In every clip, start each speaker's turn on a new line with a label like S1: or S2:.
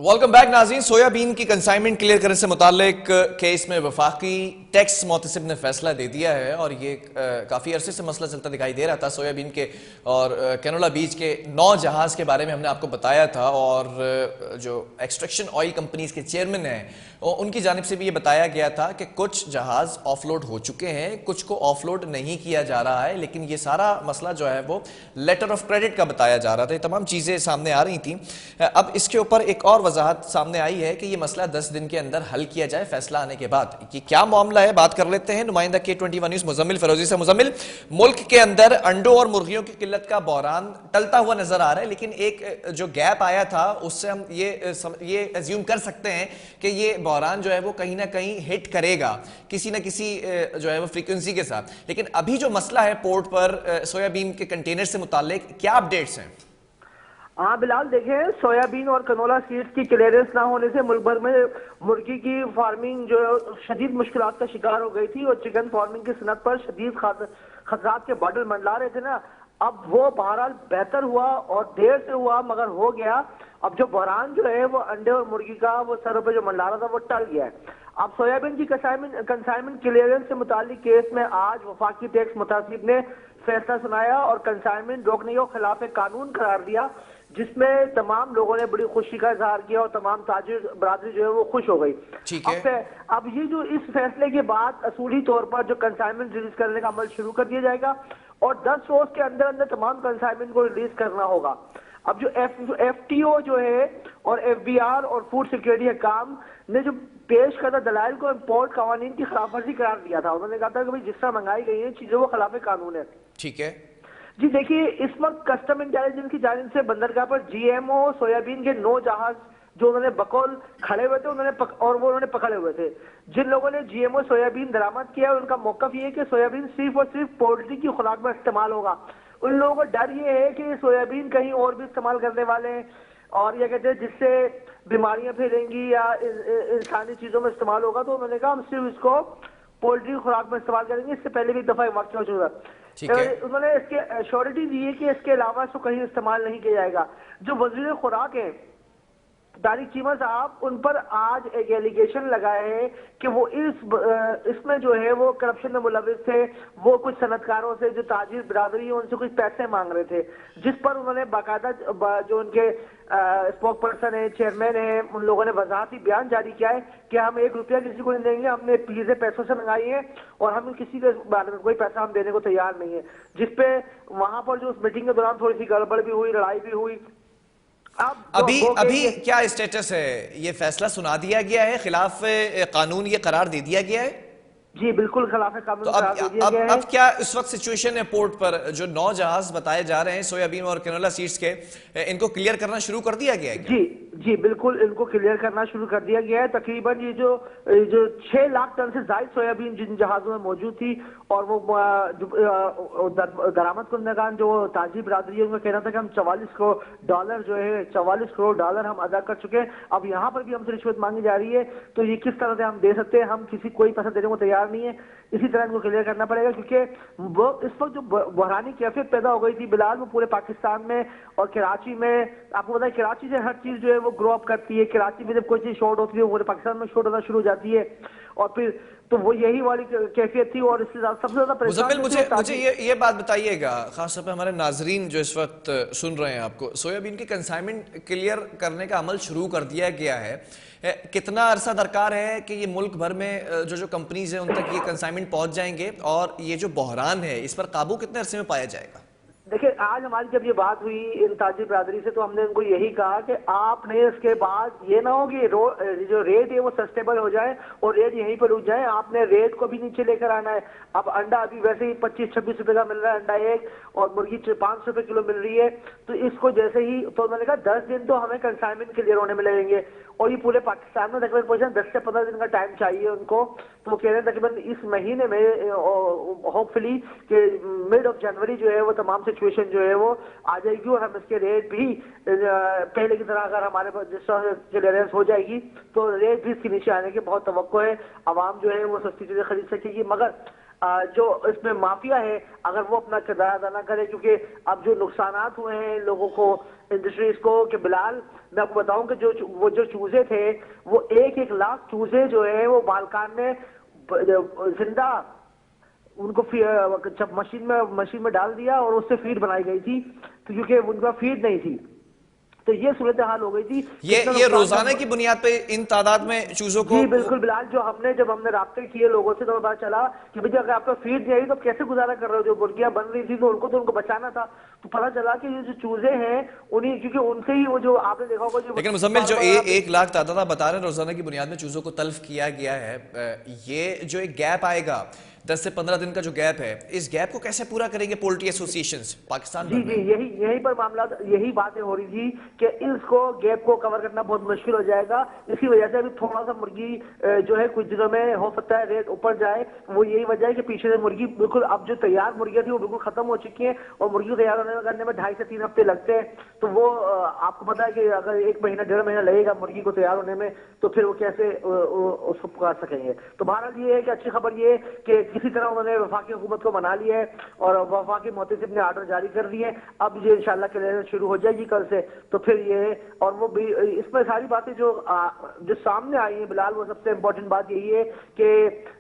S1: Welcome back नाज़रीन। Soybean की consignment clear करने से मुतालिक केस में वफाकी टैक्स मोहतसिब ने फैसला दे दिया है और ये काफ़ी अरसे से मसला चलता दिखाई दे रहा था। सोयाबीन के और कैनोला बीज के 9 जहाज़ के बारे में हमने आपको बताया था और जो एक्सट्रैक्शन ऑयल कंपनीज के चेयरमैन हैं उनकी जानिब से भी ये बताया गया था कि कुछ जहाज़ ऑफलोड हो चुके हैं, कुछ को ऑफलोड नहीं किया जा रहा है, लेकिन ये सारा मसला जो है वो लेटर ऑफ क्रेडिट का बताया जा रहा था। ये तमाम चीज़ें सामने आ रही थी। अब इसके ऊपर एक और वजाहत सामने आई है कि ये मसला 10 दिन के अंदर हल किया जाए फैसला आने के बाद। कि क्या मामला है, बात कर लेते हैं नुमाइंदा K21 न्यूज़ मुजम्मिल फिरोजी से। मुजम्मिल, मुल्क के अंदर अंडों और मुर्गियों की किल्लत का बहरान टलता हुआ नजर आ रहा है, लेकिन एक जो गैप आया था उससे हम ये एज्यूम कर सकते हैं कि ये बहरान जो है वो कहीं ना कहीं हिट करेगा किसी ना किसी जो है वो फ्रीक्वेंसी के साथ। लेकिन अभी जो मसला है पोर्ट पर सोयाबीन के कंटेनर से मुतालिक क्या अपडेट्स हैं?
S2: हाँ बिलाल, देखें, सोयाबीन और कनोला सीड्स की क्लियरेंस ना होने से मुल्क भर में मुर्गी की फार्मिंग जो शदीद मुश्किलात का शिकार हो गई थी और चिकन फार्मिंग की सनत पर शदीद खतरात के बादल मंडला रहे थे ना। अब वो बहरहाल बेहतर हुआ और देर से हुआ मगर हो गया। अब जो बहरान जो है वो अंडे और मुर्गी का वो सर पे जो मंडला रहा था वो टल गया है। अब सोयाबीन की कंसाइनमेंट क्लियरेंस से मुतालिक केस में आज वफाकी टैक्स मुतासिब ने फैसला सुनाया और कंसाइनमेंट रोकने को खिलाफ कानून करार दिया, जिसमें तमाम लोगों ने बड़ी खुशी का इजहार किया और तमाम ताजिर बरादरी जो है वो खुश हो गई।
S1: ठीक है।
S2: अब ये जो इस फैसले के बाद असूली तौर पर जो कंसाइनमेंट रिलीज करने का अमल शुरू कर दिया जाएगा और 10 रोज के अंदर अंदर तमाम कंसाइनमेंट को रिलीज करना होगा। अब जो FTO जो है और FBR और फूड सिक्योरिटी काम ने जो पेश करदा दलाइल को इम्पोर्ट कवानीन की खिलाफ वर्जी करार दिया था। उन्होंने कहा था कि भाई जिस तरह मंगाई गई है चीजें वो खिलाफ कानून है।
S1: ठीक है
S2: जी देखिए, इस वक्त कस्टम इंटेलिजेंस की जानिब से बंदरगाह पर GMO सोयाबीन के 9 जहाज जो उन्होंने बकौल खड़े हुए थे उन्होंने पकड़े हुए थे। जिन लोगों ने GMO सोयाबीन दरामद किया उनका मौकफ ये है कि सोयाबीन सिर्फ और सिर्फ पोल्ट्री की खुराक में इस्तेमाल होगा। उन लोगों को डर ये है कि सोयाबीन कहीं और भी इस्तेमाल करने वाले हैं और ये कहते हैं जिससे बीमारियां फैलेंगी या इंसानी चीजों में इस्तेमाल होगा। तो उन्होंने कहा हम सिर्फ इसको पोल्ट्री खुराक में इस्तेमाल करेंगे। इससे पहले भी एक दफा वाक्य हो चुका। उन्होंने इसके श्योरिटी दी है कि इसके अलावा इसको कहीं इस्तेमाल नहीं किया जाएगा। जो वजीर खुराक है तारिक चीमा साहब, उन पर आज एक एलिगेशन लगाए हैं कि वो इसमें जो है वो करप्शन में मुलविस थे। वो कुछ सनतकारों से जो ताजिर बिरादरी है उनसे कुछ पैसे मांग रहे थे, जिस पर उन्होंने बाकायदा जो उनके स्पोक पर्सन है, चेयरमैन है, उन लोगों ने वजाहती बयान जारी किया है कि हम 1 रुपया किसी को नहीं देंगे, हमने चीजें पैसों से मंगाई है और हम किसी के बारे में कोई पैसा हम देने को तैयार नहीं है। जिसपे वहां पर जो उस मीटिंग के दौरान थोड़ी सी गड़बड़ भी हुई, लड़ाई भी हुई।
S1: अभी क्या स्टेटस है? ये फैसला सुना दिया गया है, खिलाफ कानून ये करार दे दिया गया है?
S2: जी बिल्कुल, खिलाफ कानून
S1: तो
S2: करार दे दिया गया है।
S1: अब क्या इस वक्त सिचुएशन है पोर्ट पर? जो 9 जहाज बताए जा रहे हैं सोयाबीन और कैनोला सीड्स के, इनको क्लियर करना शुरू कर दिया गया है क्या?
S2: जी बिल्कुल, इनको क्लियर करना शुरू कर दिया गया है। तकरीबन ये जो 6 लाख टन से ज्यादा सोयाबीन जिन जहाजों में मौजूद थी और वो दरामद कुंदगान जो ताजी बिरादरी है उनका कहना था कि हम $44 जो है $44 करोड़ हम अदा कर चुके हैं। अब यहाँ पर भी हमसे रिश्वत मांगी जा रही है, तो ये किस तरह से हम दे सकते हैं? हम किसी कोई पैसा देने को तैयार नहीं है। इसी तरह इनको क्लियर करना पड़ेगा क्योंकि वो इस वक्त जो बहरानी कैफियत पैदा हो गई थी बिलाल, वो पूरे पाकिस्तान में और कराची में, आपको पता है कराची से हर चीज जो है वो ग्रो अप करती है। कराची में जब कोई चीज शॉर्ट होती है वो पूरे पाकिस्तान में शॉर्ट होना शुरू हो जाती है और फिर तो वो यही वाली कैफियत थी। और इससे सबसे ज्यादा
S1: मुझे ये बात बताइएगा, खासतौर पर हमारे नाजरीन जो इस वक्त सुन रहे हैं आपको, सोयाबीन की कंसाइनमेंट क्लियर करने का अमल शुरू कर दिया गया है, कितना अरसा दरकार है कि ये मुल्क भर में जो कंपनीज है उन तक ये कंसाइनमेंट पहुंच जाएंगे और ये जो बहरान है इस पर काबू कितने अरसे में पाया जाएगा?
S2: देखिए, आज हमारी जब ये बात हुई इन ताजी बिरादरी से तो हमने उनको यही कहा कि आपने इसके बाद ये ना हो कि जो रेट है वो सस्टेबल हो जाए और रेट यहीं पर रुक जाए। आपने रेट को भी नीचे लेकर आना है। अब अंडा अभी वैसे ही 25-26 रुपए का मिल रहा है अंडा एक, और मुर्गी 500 रुपए किलो मिल रही है। तो इसको जैसे ही, तो मैंने कहा 10 दिन तो हमें कंसाइनमेंट क्लियर होने में लगेंगे और ये पूरे पाकिस्तान में तकरीबन 10 से 15 दिन का टाइम चाहिए उनको। तो वो कह रहे हैं तकरीबन इस महीने में होपफुली कि मिड ऑफ जनवरी जो है वो तमाम सिचुएशन जो है वो आ जाएगी और हम इसके रेट भी पहले की तरह अगर हमारे पास जिस तरह क्लियरेंस हो जाएगी तो रेट भी इसके नीचे आने की बहुत तवक्को है। आवाम जो है वो सस्ती चीजें खरीद सकेगी। मगर जो इसमें माफिया है अगर वो अपना किरदार अदा ना करे, क्योंकि अब जो नुकसानात हुए हैं लोगों को, इंडस्ट्रीज को, कि बिलाल मैं आपको बताऊं कि जो चूजे थे वो 1-1 लाख चूजे जो है वो बालकान में जिंदा उनको जब मशीन में डाल दिया और उससे फीड बनाई गई थी, तो क्योंकि उनका फीड नहीं थी, तो ये सूरत हाल हो गई थी।
S1: ये रोजाना की बुनियाद पे इन तादाद में चूजों को?
S2: जी बिल्कुल बिलाल, जब हमने राब्ते किए लोगों से तो पता चला कि भैया अगर आपका फीड नहीं आई तो कैसे गुजारा कर रहे हो, जो मुर्गियां बन रही थी तो उनको बचाना था। तो पता चला कि ये जो चूजे हैं उन्हीं, क्योंकि उनसे ही वो जो आपने देखा होगा,
S1: लेकिन मुजम्मिल जो 1 लाख तादाद आप बता रहे हैं रोजाना की बुनियाद में चूजों को तल्फ किया गया है, ये जो एक गैप आएगा 10 से 15 दिन का जो गैप है, इस गैप को कैसे पूरा करेंगे पोल्ट्री एसोसिएशंस पाकिस्तान
S2: जी? यही पर मामला, यही बातें हो रही थी कि इसको गैप को कवर करना बहुत मुश्किल हो जाएगा। इसी वजह से अभी थोड़ा सा मुर्गी जो है कुछ दिनों में हो सकता है रेट ऊपर जाए। वो यही वजह है कि पीछे से मुर्गी बिल्कुल, अब जो तैयार मुर्गियां थी वो बिल्कुल खत्म हो चुकी हैं और मुर्गी को तैयार करने में 2.5 से 3 हफ्ते लगते हैं। तो वो आपको पता है कि अगर 1 महीना 1.5 महीना लगेगा मुर्गी को तैयार होने में, तो फिर वो कैसे उसको पका सकेंगे। तो बहरहाल ये है कि अच्छी खबर ये है कि किसी तरह उन्होंने वफाकी हुकूमत को मना लिया है और वफाकी मोहतसिब ने आर्डर जारी कर दिए। अब ये इंशाल्लाह क्लियरेंस शुरू हो जाएगी कल से। तो फिर ये, और वो भी इसमें सारी बातें जो सामने आई हैं बिलाल, वो सबसे इम्पोर्टेंट बात यही है कि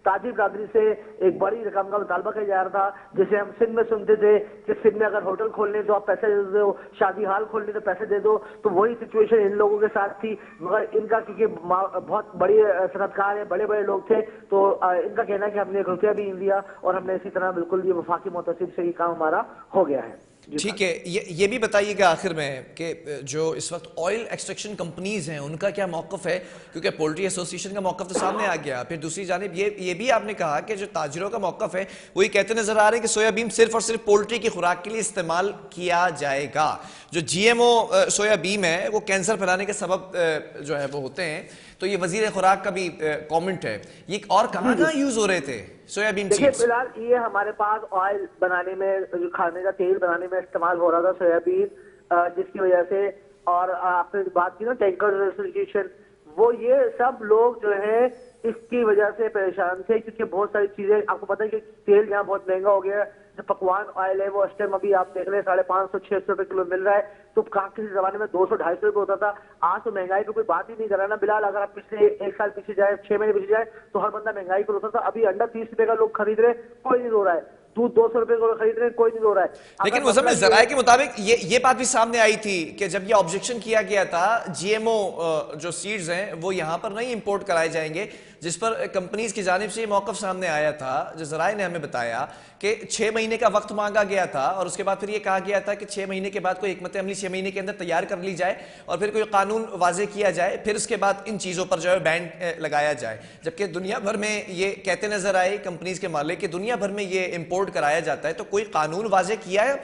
S2: ताजिर बरादरी से एक बड़ी रकम का मुतालबा किया जा रहा था, जैसे हम सिंध में सुनते थे कि सिंध में अगर होटल खोलने तो आप पैसे दे दो, शादी हाल खोलने तो पैसे दे दो। तो वही सिचुएशन इन लोगों के साथ थी, मगर इनका क्योंकि बहुत बड़ी सनतकार है, बड़े बड़े लोग थे, तो इनका कहना है कि हमने 1 रुपया भी नहीं दिया और हमने इसी तरह बिल्कुल ये वफाकी मोहतसिब से ये काम हमारा हो गया है।
S1: ठीक है, ये भी बताइएगा आखिर में कि जो इस वक्त ऑयल एक्सट्रैक्शन कंपनीज हैं उनका क्या मौकफ है, क्योंकि पोल्ट्री एसोसिएशन का मौकफ तो सामने आ गया। फिर दूसरी जानिब ये भी आपने कहा कि जो ताजिरों का मौकफ है वो ये कहते नजर आ रहे हैं कि सोयाबीन सिर्फ और सिर्फ पोल्ट्री की खुराक के लिए इस्तेमाल किया जाएगा। जो GMO सोयाबीन है वो कैंसर फैलाने के सबब जो है वो होते हैं। तो ये वजीर खुराक का भी कमेंट है। ये और कहाँ यूज हो रहे थे सोयाबीन?
S2: देखिए फिलहाल ये हमारे पास ऑयल बनाने में, जो खाने का तेल बनाने में इस्तेमाल हो रहा था सोयाबीन, जिसकी वजह से, और आपने बात की ना टैंकर एसोसिएशन, वो ये सब लोग जो है इसकी वजह से परेशान थे, क्योंकि बहुत सारी चीजें आपको पता है कि तेल यहाँ बहुत महंगा हो गया है। जो पकवान ऑयल है वो इस टाइम अभी आप देख रहे हैं 550-600 रुपए किलो मिल रहा है। तो किसी जमाने में 200-250 रुपए होता था। आज तो महंगाई पे कोई बात ही नहीं कर रहा ना बिलाल। अगर आप पिछले 1 साल पीछे जाए, 6 महीने पीछे जाए, तो हर बंदा महंगाई को रोता था। अभी अंडा 30 रुपए का लोग खरीद रहे, कोई नहीं रो रहा है। दूध 200 रुपए को खरीद रहे हैं, कोई नहीं रो रहा है।
S1: लेकिन मुजम्मिल ज़राए के मुताबिक ये बात भी सामने आई थी कि जब ये ऑब्जेक्शन किया गया था, GMO जो सीड्स हैं वो यहाँ पर नहीं इंपोर्ट कराए जाएंगे, जिस पर कंपनीज की जानिब से ये मौकफ सामने आया था। जो ज़राए ने हमें बताया कि 6 महीने का वक्त मांगा गया था और उसके बाद फिर ये कहा गया था कि 6 महीने के बाद कोई हिकमत अमली 6 महीने के अंदर तैयार कर ली जाए और फिर कोई कानून वाजे किया जाए, फिर उसके बाद इन चीज़ों पर जो है बैन लगाया जाए। जबकि दुनिया भर में ये कहते नजर आए कंपनीज के मालिक कि दुनिया भर में ये इंपोर्ट कराया जाता है। तो कोई कानून वाजे किया है?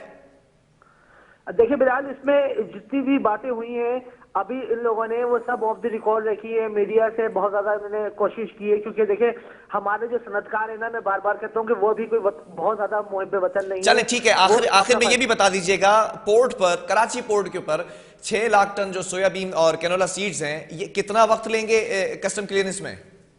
S2: देखिए बिलाल, इसमें जितनी भी बातें हुई हैं अभी इन लोगों ने वो सब ऑफ द रिकॉर्ड रखी है। मीडिया से बहुत ज्यादा इन्होंने कोशिश की है, क्योंकि देखिए हमारे जो सनतकार है ना, मैं बार बार कहता हूँ कि वो भी कोई बहुत ज्यादा मुहिब वतन नहीं है।
S1: चले ठीक है, आखिर में ये भी बता दीजिएगा, पोर्ट पर, कराची पोर्ट के ऊपर 6 लाख टन जो सोयाबीन और कैनोला सीड्स हैं, ये कितना वक्त लेंगे कस्टम क्लियरेंस में?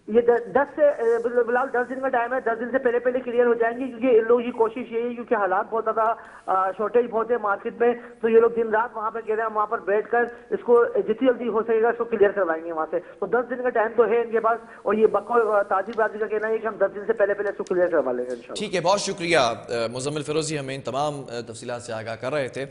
S2: ये 10 से बिलाल 10 दिन का टाइम है। 10 दिन से पहले क्लियर हो जाएंगे, क्योंकि इन लोगों की कोशिश यही है, क्योंकि हालात बहुत ज्यादा शॉर्टेज बहुत है मार्केट में। तो ये लोग दिन रात वहां पे कह रहे हैं, वहां पर बैठकर इसको जितनी जल्दी हो सकेगा इसको क्लियर करवाएंगे वहां से। तो 10 दिन का टाइम तो है इनके पास, और ये बकौल ताजिर बाजी का कहना है कि हम 10 दिन से पहले इसको क्लियर करवा लेंगे इंशाल्लाह।
S1: ठीक है, बहुत शुक्रिया मुजम्मिल फिरोजी, हमें इन तमाम तफसीलात से आगाह कर रहे थे।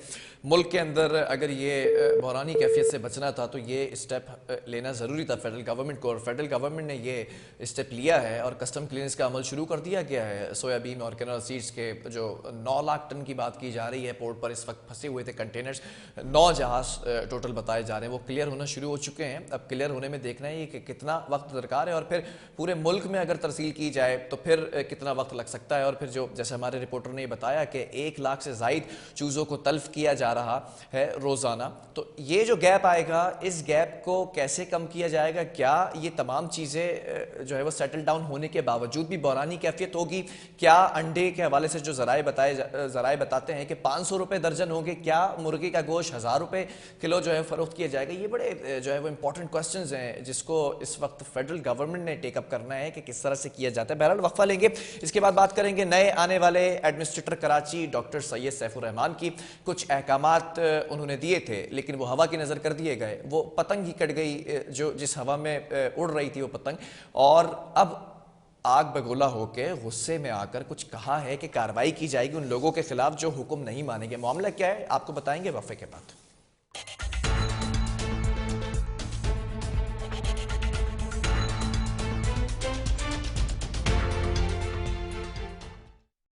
S1: मुल्क के अंदर अगर ये बहरानी कैफियत से बचना था तो ये स्टेप लेना ज़रूरी था फेडरल गवर्नमेंट को, और फेडरल गवर्नमेंट ने ये स्टेप लिया है और कस्टम क्लियरेंस का अमल शुरू कर दिया गया है। सोयाबीन और कैनोला सीड्स के जो 9 लाख टन की बात की जा रही है, पोर्ट पर इस वक्त फंसे हुए थे कंटेनर्स, 9 जहाज टोटल बताए जा रहे हैं, वो क्लियर होना शुरू हो चुके हैं। अब क्लियर होने में देखना है कि कितना वक्त दरकार है, और फिर पूरे मुल्क में अगर तरसील की जाए तो फिर कितना वक्त लग सकता है। और फिर जो जैसे हमारे रिपोर्टर ने बताया कि 1 लाख से ज़ायद चूज़ों को तल्फ किया जा रहा है रोज़ाना, तो ये जो गैप आएगा, इस गैप को कैसे कम किया जाएगा? क्या ये तमाम चीज़ें जो है वो सेटल डाउन होने के बावजूद भी बहरानी कैफियत होगी? क्या अंडे के हवाले से जो जराए बताते हैं कि 500 रुपए दर्जन होंगे, क्या मुर्गे का गोश्त 1000 रुपए किलो जो है फरोख्त किया जाएगा? ये बड़े जो है वो इंपॉर्टेंट क्वेश्चंस हैं जिसको इस वक्त फेडरल गवर्नमेंट ने टेकअप करना है कि किस तरह से किया जाता है। बहरहाल वक्फा लेंगे, इसके बाद बात करेंगे नए आने वाले एडमिनिस्ट्रेटर कराची डॉक्टर सैयद सैफुर रहमान की। कुछ अहकामात उन्होंने दिए थे लेकिन वो हवा की नजर कर दिए गए, वो पतंग ही कट गई जो जिस हवा में उड़ रही थी वो पतंग, और अब आग बगोला होकर गुस्से में आकर कुछ कहा है कि कार्रवाई की जाएगी उन लोगों के खिलाफ जो हुक्म नहीं मानेंगे। मामला क्या है आपको बताएंगे वक्फे के बाद।